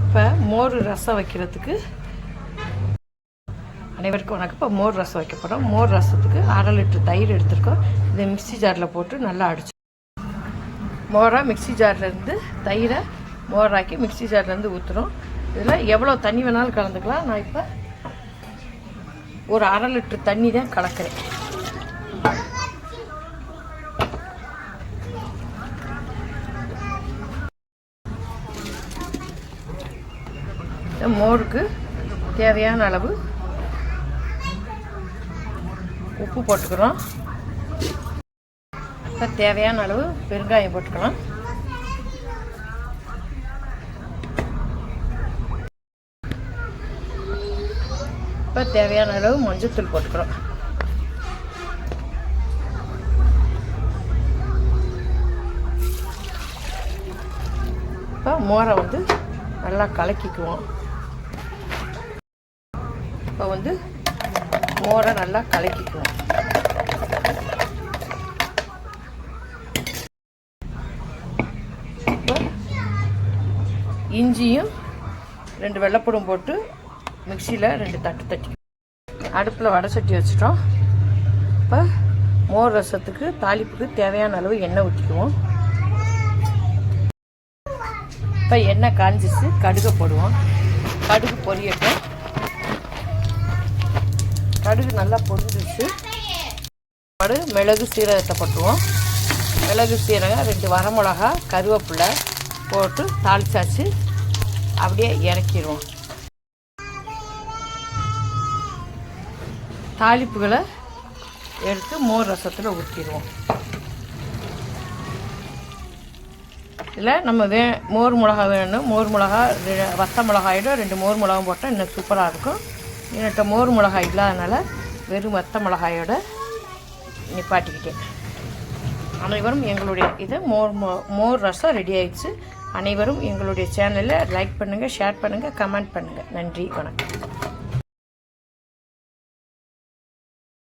இப்போ மோர் ரசம் வைக்கிறதுக்கு அனைவருக்கும் வணக்கம். இப்போ மோர் ரசம் வைக்க போகிறோம். மோர் ரசத்துக்கு 1/2 லிட்டர் தயிர் எடுத்துருக்கோம். இதை மிக்ஸி ஜாரில் போட்டு நல்லா அடிச்சு மோராக மிக்ஸி ஜார்லேருந்து தயிரை மோராக்கி மிக்ஸி ஜார்லேருந்து ஊற்றுறோம். இதில் எவ்வளோ தண்ணி வேணாலும் கலந்துக்கலாம். நான் இப்போ ஒரு 1/2 லிட்டர் தண்ணி தான் கலக்கிறேன். மோருக்கு தேவையான அளவு உப்பு போட்டுக்கிறோம். இப்போ தேவையான அளவு பெருங்காயம் போட்டுக்கலாம். இப்போ தேவையான அளவு மஞ்சள்தூள் போட்டுக்கிறோம். இப்போ மோரை வந்து நல்லா கலக்கிக்குவோம். இப்போ வந்து மோரை நல்லா கலக்கிக்குவோம். இப்போ இஞ்சியும் 2 வெள்ளைப்பூடும் போட்டு மிக்சியில் 2 தட்டு தட்டி அடுப்பில் வடை சட்டி வச்சிட்டோம். இப்போ மோர் ரசத்துக்கு தாளிப்புக்கு தேவையான அளவு எண்ணெய் ஊற்றிக்குவோம். இப்போ எண்ணெய் காஞ்சிச்சு, கடுகை போடுவோம். கடுகு பொரியட்டும். கடுகு நல்லா பொரிஞ்சிச்சு. மிளகு சீரகத்தை போட்டுருவோம். மிளகு சீரகம் 2 வரமிளகா கருவேப்பிலை போட்டு தாளிச்சாச்சு. அப்படியே இறக்கிடுவோம். தாளிப்புகளை எடுத்து மோர் ரசத்தில் ஊற்றிடுவோம். இதில் நம்ம மோர் மிளகா வேணும். மோர் மிளகா வத்த மிளகாயோட 2 மோர் மிளகாயும் போட்டால் இன்னும் சூப்பராக இருக்கும். என்கிட்ட மோர் மிளகாய் இல்லாதனால வெறும் வத்த மிளகாயோட நிப்பாட்டிக்கிட்டேன். அனைவரும் எங்களுடைய மோர் ரசம் ரெடி ஆயிடுச்சு. அனைவரும் எங்களுடைய சேனலை லைக் பண்ணுங்கள், ஷேர் பண்ணுங்கள், கமெண்ட் பண்ணுங்கள். நன்றி, வணக்கம்.